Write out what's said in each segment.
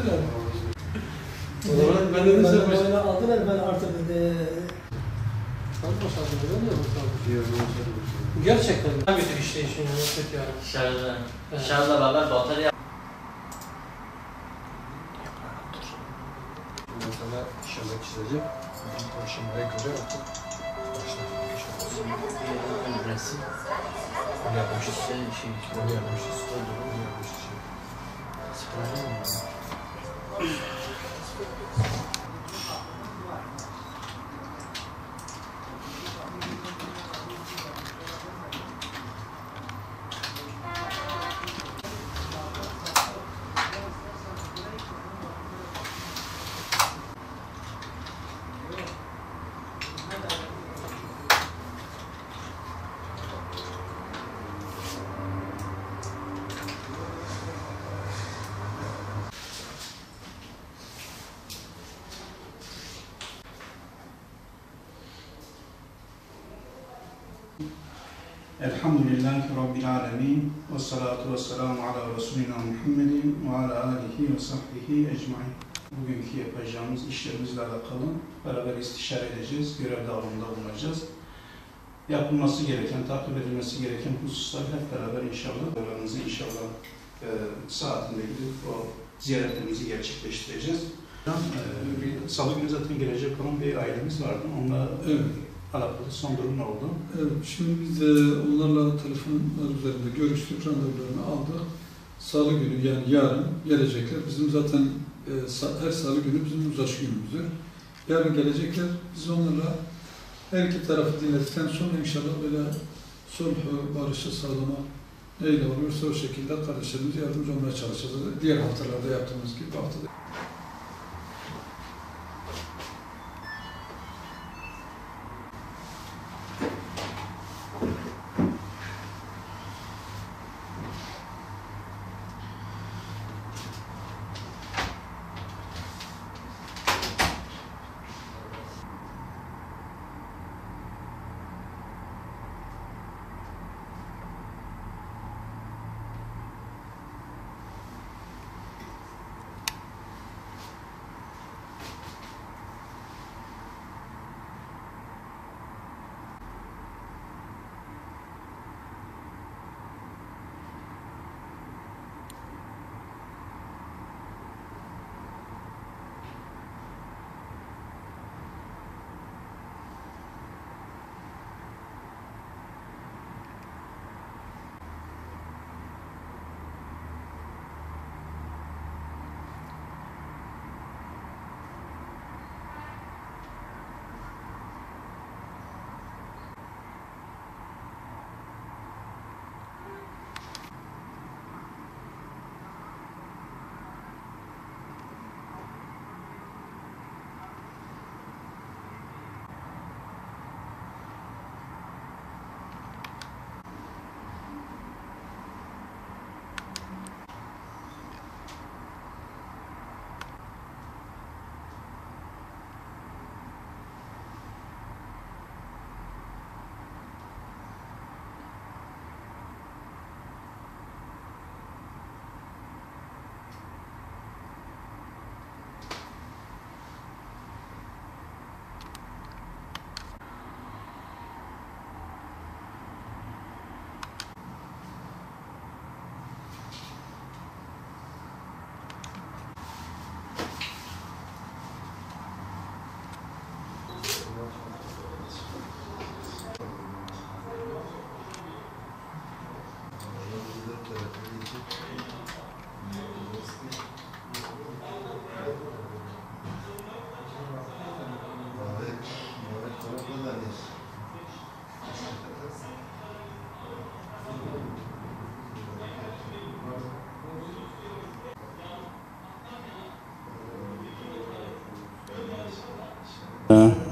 verdiler. O zaman ben de mesela aldılar, ben artık gerçekten ne kötü işte işin yani, kötü yani. Şarjla beraber batarya. Mesela şöyle çizecek. O şimdiye göre artık başlamak inşallah. Resim. Onu yapmışız. Şey, Onu yapmışız. Onu yapmışız. Elhamdülillahi Rabbil alemin ve salatu ve selamu ala Resulina Muhammedin ve ala alihi ve sahbihi ecmain. Bugünkü yapacağımız işlerimizle alakalı beraber istişare edeceğiz, görev dağılımında bulunacağız. Yapılması gereken, takip edilmesi gereken hususlar hep beraber inşallah, oranımızı inşallah saatinde gidip o ziyaretlerimizi gerçekleştireceğiz. Salı günü zaten gelecek olan bir ailemiz vardı, onunla alakalı son durum ne oldu? Evet, şimdi biz de onlarla telefonlar üzerinde görüştük, randevularını aldık. Salı günü yani yarın gelecekler. Bizim zaten her salı günü bizim uzaş günümüzdür. Yarın gelecekler. Biz onlarla her iki tarafı dinledikten sonra inşallah böyle sulhu, barışı sağlamak neyle oluyorsa o şekilde kardeşlerimize yardımcı olmaya çalışacağız. Diğer haftalarda yaptığımız gibi haftada.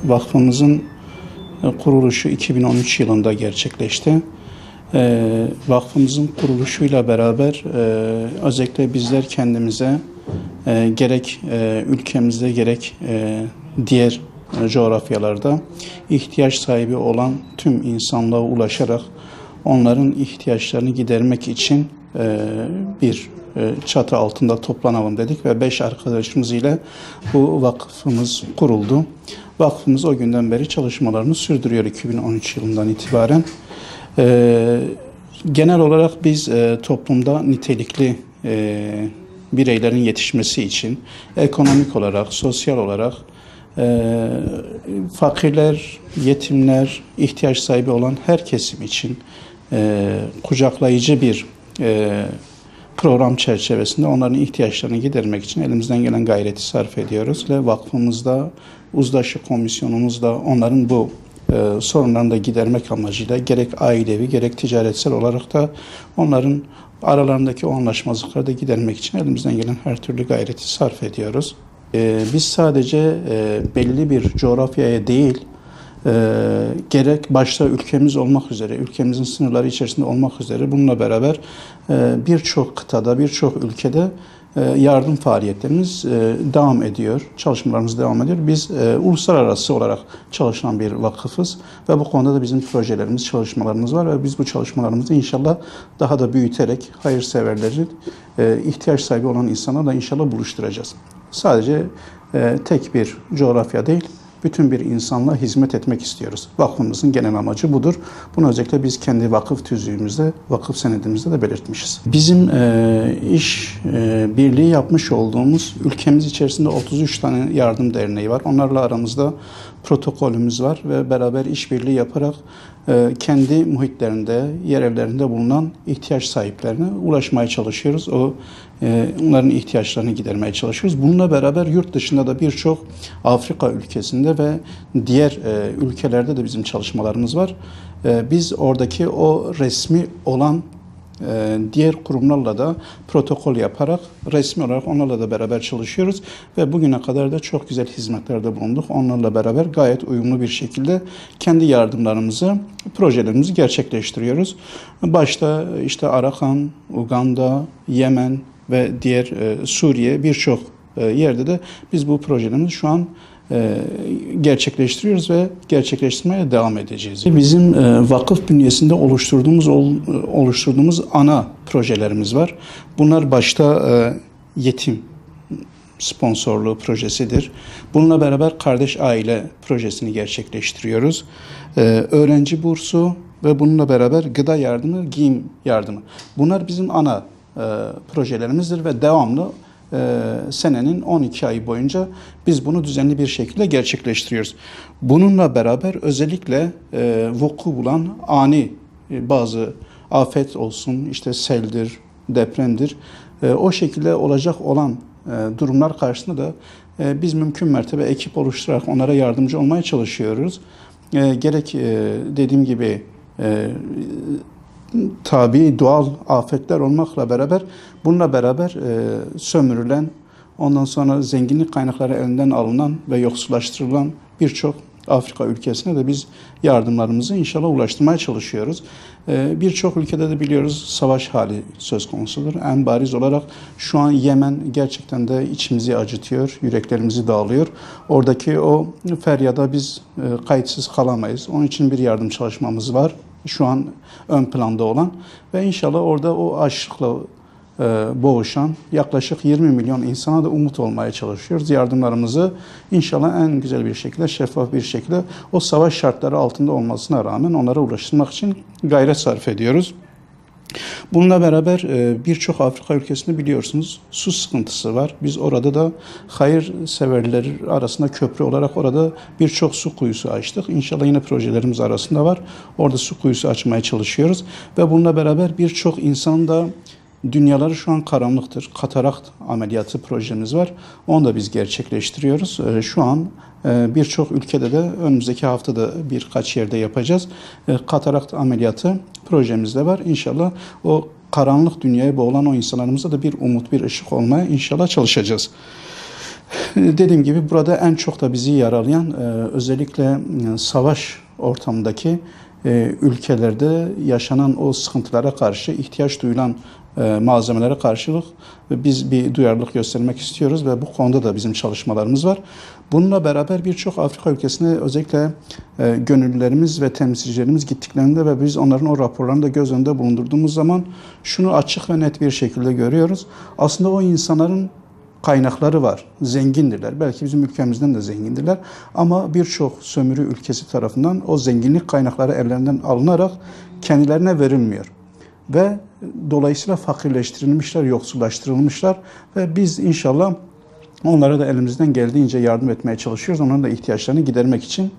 Vakfımızın kuruluşu 2013 yılında gerçekleşti. Vakfımızın kuruluşuyla beraber özellikle bizler kendimize gerek ülkemizde gerek diğer coğrafyalarda ihtiyaç sahibi olan tüm insanlığa ulaşarak onların ihtiyaçlarını gidermek için bir çatı altında toplanalım dedik ve 5 arkadaşımız ile bu vakfımız kuruldu. Vakfımız o günden beri çalışmalarını sürdürüyor 2013 yılından itibaren. Genel olarak biz toplumda nitelikli bireylerin yetişmesi için ekonomik olarak, sosyal olarak fakirler, yetimler, ihtiyaç sahibi olan her kesim için kucaklayıcı bir program çerçevesinde onların ihtiyaçlarını gidermek için elimizden gelen gayreti sarf ediyoruz ve vakfımızda, uzlaşı komisyonumuzda onların bu sorunlarını da gidermek amacıyla gerek ailevi gerek ticaretsel olarak da onların aralarındaki o anlaşmazlıkları da gidermek için elimizden gelen her türlü gayreti sarf ediyoruz. Biz sadece belli bir coğrafyaya değil, gerek başta ülkemiz olmak üzere, ülkemizin sınırları içerisinde olmak üzere bununla beraber birçok kıtada, birçok ülkede yardım faaliyetlerimiz devam ediyor, çalışmalarımız devam ediyor. Biz uluslararası olarak çalışan bir vakıfız ve bu konuda da bizim projelerimiz, çalışmalarımız var ve biz bu çalışmalarımızı inşallah daha da büyüterek hayırseverlerin ihtiyaç sahibi olan insanlarla inşallah buluşturacağız. Sadece tek bir coğrafya değil, bütün bir insanla hizmet etmek istiyoruz. Vakfımızın genel amacı budur. Bunu özellikle biz kendi vakıf tüzüğümüzde, vakıf senedimizde de belirtmişiz. Bizim iş birliği yapmış olduğumuz ülkemiz içerisinde 33 tane yardım derneği var. Onlarla aramızda protokolümüz var ve beraber işbirliği yaparak kendi muhitlerinde, yerellerinde bulunan ihtiyaç sahiplerine ulaşmaya çalışıyoruz. Onların ihtiyaçlarını gidermeye çalışıyoruz. Bununla beraber yurt dışında da birçok Afrika ülkesinde ve diğer ülkelerde de bizim çalışmalarımız var. Biz oradaki o resmi olan diğer kurumlarla da protokol yaparak resmi olarak onlarla da beraber çalışıyoruz ve bugüne kadar da çok güzel hizmetlerde bulunduk. Onlarla beraber gayet uyumlu bir şekilde kendi yardımlarımızı, projelerimizi gerçekleştiriyoruz. Başta işte Arakan, Uganda, Yemen ve diğer Suriye birçok yerde de biz bu projelerimizi şu an gerçekleştiriyoruz ve gerçekleştirmeye devam edeceğiz. Bizim vakıf bünyesinde oluşturduğumuz ana projelerimiz var. Bunlar başta yetim sponsorluğu projesidir. Bununla beraber kardeş aile projesini gerçekleştiriyoruz. Öğrenci bursu ve bununla beraber gıda yardımı, giyim yardımı. Bunlar bizim ana projelerimizdir ve devamlı senenin 12 ayı boyunca biz bunu düzenli bir şekilde gerçekleştiriyoruz. Bununla beraber özellikle vuku bulan ani bazı afet olsun, işte seldir, depremdir, o şekilde olacak olan durumlar karşısında da biz mümkün mertebe ekip oluşturarak onlara yardımcı olmaya çalışıyoruz. Gerek dediğim gibi tabii doğal afetler olmakla beraber bununla beraber sömürülen, ondan sonra zenginlik kaynakları elinden alınan ve yoksullaştırılan birçok Afrika ülkesine de biz yardımlarımızı inşallah ulaştırmaya çalışıyoruz. Birçok ülkede de biliyoruz savaş hali söz konusudur. En bariz olarak şu an Yemen gerçekten de içimizi acıtıyor, yüreklerimizi dağılıyor. Oradaki o feryada biz kayıtsız kalamayız. Onun için bir yardım çalışmamız var. Şu an ön planda olan ve inşallah orada o açlıkla boğuşan yaklaşık 20 milyon insana da umut olmaya çalışıyoruz. Yardımlarımızı inşallah en güzel bir şekilde, şeffaf bir şekilde o savaş şartları altında olmasına rağmen onlara ulaştırmak için gayret sarf ediyoruz. Bununla beraber birçok Afrika ülkesinde biliyorsunuz su sıkıntısı var. Biz orada da hayırseverler arasında köprü olarak orada birçok su kuyusu açtık. İnşallah yine projelerimiz arasında var. Orada su kuyusu açmaya çalışıyoruz. Ve bununla beraber birçok insan da dünyaları şu an karanlıktır. Katarakt ameliyatı projemiz var. Onu da biz gerçekleştiriyoruz. Şu an birçok ülkede de önümüzdeki haftada birkaç yerde yapacağız. Katarakt ameliyatı projemiz de var. İnşallah o karanlık dünyaya boğulan o insanlarımıza da bir umut, bir ışık olmaya inşallah çalışacağız. Dediğim gibi burada en çok da bizi yaralayan özellikle savaş ortamındaki ülkelerde yaşanan o sıkıntılara karşı ihtiyaç duyulan malzemelere karşılık biz bir duyarlılık göstermek istiyoruz ve bu konuda da bizim çalışmalarımız var. Bununla beraber birçok Afrika ülkesine özellikle gönüllülerimiz ve temsilcilerimiz gittiklerinde ve biz onların o raporlarını da göz önünde bulundurduğumuz zaman şunu açık ve net bir şekilde görüyoruz. Aslında o insanların kaynakları var, zengindirler. Belki bizim ülkemizden de zengindirler ama birçok sömürü ülkesi tarafından o zenginlik kaynakları ellerinden alınarak kendilerine verilmiyor. Ve dolayısıyla fakirleştirilmişler, yoksullaştırılmışlar ve biz inşallah onlara da elimizden geldiğince yardım etmeye çalışıyoruz. Onların da ihtiyaçlarını gidermek için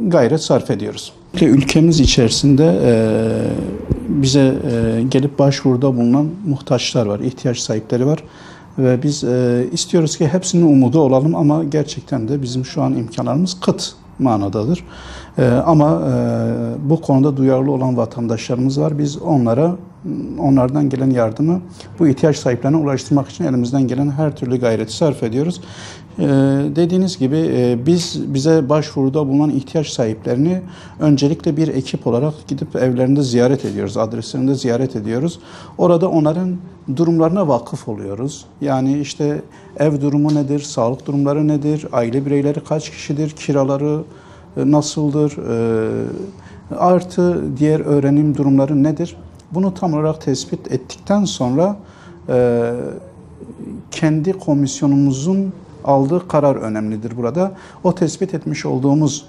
gayret sarf ediyoruz. Ülkemiz içerisinde bize gelip başvuruda bulunan muhtaçlar var, ihtiyaç sahipleri var. Ve biz istiyoruz ki hepsinin umudu olalım ama gerçekten de bizim şu an imkanlarımız kıt manadadır. Ama bu konuda duyarlı olan vatandaşlarımız var. Biz onlardan gelen yardımı bu ihtiyaç sahiplerine ulaştırmak için elimizden gelen her türlü gayreti sarf ediyoruz. Dediğiniz gibi bize başvuruda bulunan ihtiyaç sahiplerini öncelikle bir ekip olarak gidip evlerinde ziyaret ediyoruz, adreslerinde ziyaret ediyoruz. Orada onların durumlarına vakıf oluyoruz. Yani işte ev durumu nedir, sağlık durumları nedir, aile bireyleri kaç kişidir, kiraları nasıldır, artı diğer öğrenim durumları nedir? Bunu tam olarak tespit ettikten sonra kendi komisyonumuzun aldığı karar önemlidir burada. O tespit etmiş olduğumuz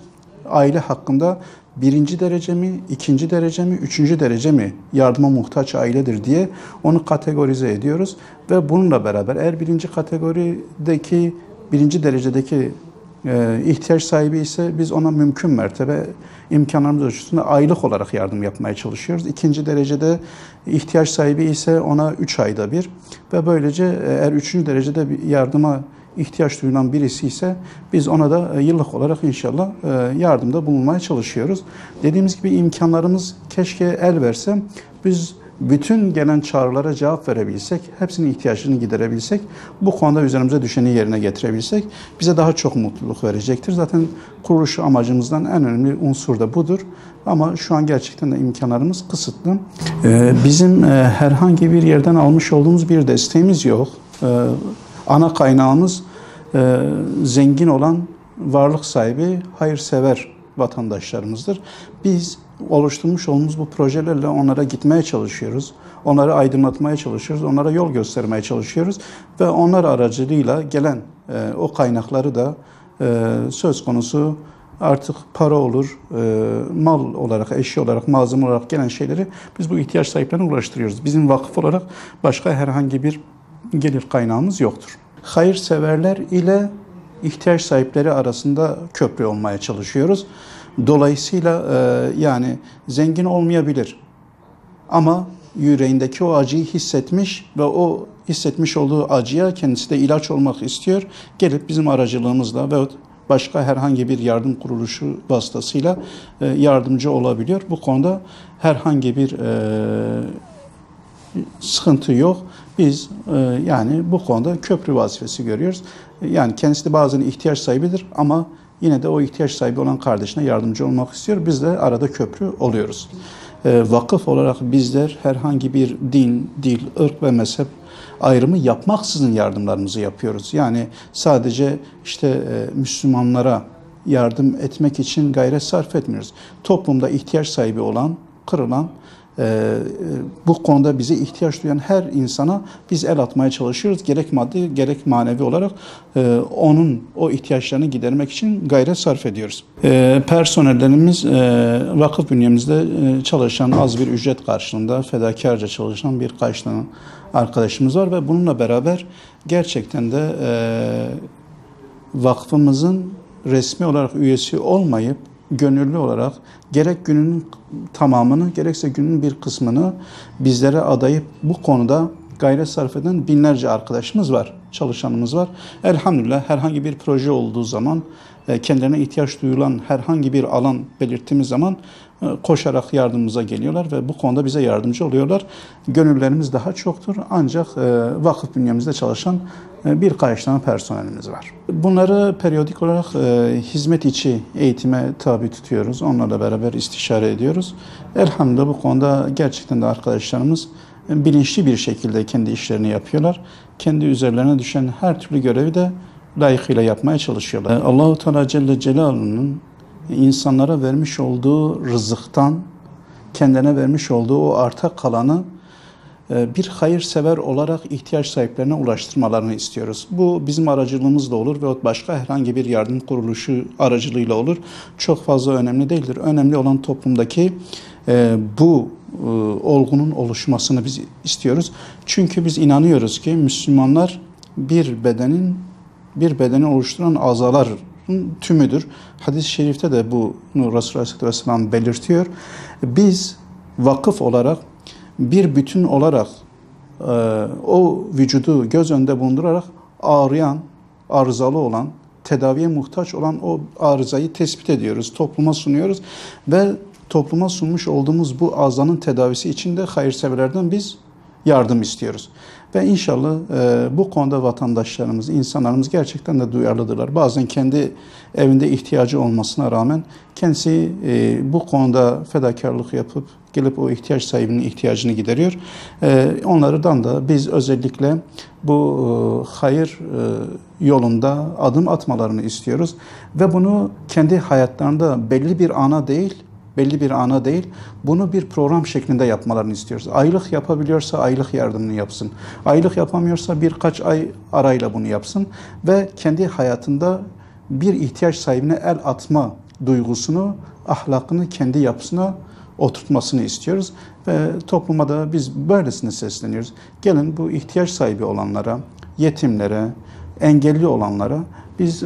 aile hakkında 1. derece mi, 2. derece mi, 3. derece mi yardıma muhtaç ailedir diye onu kategorize ediyoruz. Ve bununla beraber eğer 1. kategorideki, 1. derecedeki ihtiyaç sahibi ise biz ona mümkün mertebe imkanlarımız ölçüsünde aylık olarak yardım yapmaya çalışıyoruz. 2. derecede ihtiyaç sahibi ise ona 3 ayda bir ve böylece eğer 3. derecede bir yardıma ihtiyaç duyulan birisi ise biz ona da yıllık olarak inşallah yardımda bulunmaya çalışıyoruz. Dediğimiz gibi imkanlarımız keşke el verse biz bütün gelen çağrılara cevap verebilsek, hepsinin ihtiyaçlarını giderebilsek, bu konuda üzerimize düşeni yerine getirebilsek bize daha çok mutluluk verecektir. Zaten kuruluş amacımızdan en önemli unsur da budur. Ama şu an gerçekten de imkanlarımız kısıtlı. Bizim herhangi bir yerden almış olduğumuz bir desteğimiz yok. Ana kaynağımız zengin olan, varlık sahibi, hayırsever vatandaşlarımızdır. Biz oluşturmuş olduğumuz bu projelerle onlara gitmeye çalışıyoruz. Onları aydınlatmaya çalışıyoruz. Onlara yol göstermeye çalışıyoruz. Ve onlar aracılığıyla gelen o kaynakları da söz konusu artık para olur, mal olarak, eşya olarak, malzeme olarak gelen şeyleri biz bu ihtiyaç sahiplerine ulaştırıyoruz. Bizim vakıf olarak başka herhangi bir gelir kaynağımız yoktur. Hayırseverler ile ihtiyaç sahipleri arasında köprü olmaya çalışıyoruz. Dolayısıyla yani zengin olmayabilir ama yüreğindeki o acıyı hissetmiş ve o hissetmiş olduğu acıya kendisi de ilaç olmak istiyor. Gelip bizim aracılığımızla veyahut başka herhangi bir yardım kuruluşu vasıtasıyla yardımcı olabiliyor. Bu konuda herhangi bir sıkıntı yok. Biz yani bu konuda köprü vazifesi görüyoruz. Yani kendisi de bazen ihtiyaç sahibidir ama yine de o ihtiyaç sahibi olan kardeşine yardımcı olmak istiyor. Biz de arada köprü oluyoruz. Vakıf olarak bizler herhangi bir din, dil, ırk ve mezhep ayrımı yapmaksızın yardımlarımızı yapıyoruz. Yani sadece işte Müslümanlara yardım etmek için gayret sarf etmiyoruz. Toplumda ihtiyaç sahibi olan, kırılan, bu konuda bize ihtiyaç duyan her insana biz el atmaya çalışıyoruz. Gerek maddi gerek manevi olarak onun o ihtiyaçlarını gidermek için gayret sarf ediyoruz. Personellerimiz vakıf bünyemizde çalışan az bir ücret karşılığında fedakarca çalışan birkaç tane arkadaşımız var ve bununla beraber gerçekten de vakfımızın resmi olarak üyesi olmayıp gönüllü olarak gerek günün tamamını gerekse günün bir kısmını bizlere adayıp bu konuda gayret sarf eden binlerce arkadaşımız var, çalışanımız var. Elhamdülillah herhangi bir proje olduğu zaman, kendilerine ihtiyaç duyulan herhangi bir alan belirttiğimiz zaman koşarak yardımımıza geliyorlar ve bu konuda bize yardımcı oluyorlar. Gönüllerimiz daha çoktur ancak vakıf bünyemizde çalışan birkaç tane personelimiz var. Bunları periyodik olarak hizmet içi eğitime tabi tutuyoruz. Onlarla beraber istişare ediyoruz. Elhamdülillah bu konuda gerçekten de arkadaşlarımız bilinçli bir şekilde kendi işlerini yapıyorlar. Kendi üzerlerine düşen her türlü görevi de layıkıyla yapmaya çalışıyorlar. Allah-u Teala Celle Celaluhu'nun insanlara vermiş olduğu rızıktan kendine vermiş olduğu o arta kalanı bir hayırsever olarak ihtiyaç sahiplerine ulaştırmalarını istiyoruz. Bu bizim aracılığımızla olur ve başka herhangi bir yardım kuruluşu aracılığıyla olur. Çok fazla önemli değildir. Önemli olan toplumdaki bu olgunun oluşmasını biz istiyoruz. Çünkü biz inanıyoruz ki Müslümanlar bir bedeni oluşturan azaların tümüdür. Hadis-i şerifte de bunu Resulullah Aleyhisselam belirtiyor. Biz vakıf olarak bir bütün olarak o vücudu göz önünde bulundurarak ağrıyan, arızalı olan, tedaviye muhtaç olan o arızayı tespit ediyoruz, topluma sunuyoruz ve topluma sunmuş olduğumuz bu azanın tedavisi için de hayırseverlerden biz yardım istiyoruz. Ve inşallah bu konuda vatandaşlarımız, insanlarımız gerçekten de duyarlıdırlar. Bazen kendi evinde ihtiyacı olmasına rağmen kendisi bu konuda fedakarlık yapıp gelip o ihtiyaç sahibinin ihtiyacını gideriyor. Onlardan da biz özellikle bu hayır yolunda adım atmalarını istiyoruz. Ve bunu kendi hayatlarında belli bir ana değil, bunu bir program şeklinde yapmalarını istiyoruz. Aylık yapabiliyorsa aylık yardımını yapsın. Aylık yapamıyorsa birkaç ay arayla bunu yapsın ve kendi hayatında bir ihtiyaç sahibine el atma duygusunu, ahlakını kendi yapısına oturtmasını istiyoruz. Ve topluma da biz böylesine sesleniyoruz. Gelin bu ihtiyaç sahibi olanlara, yetimlere, engelli olanlara biz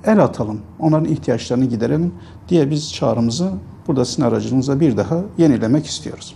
el atalım, onların ihtiyaçlarını giderelim diye biz çağrımızı burada sizin aracınıza bir daha yenilemek istiyoruz.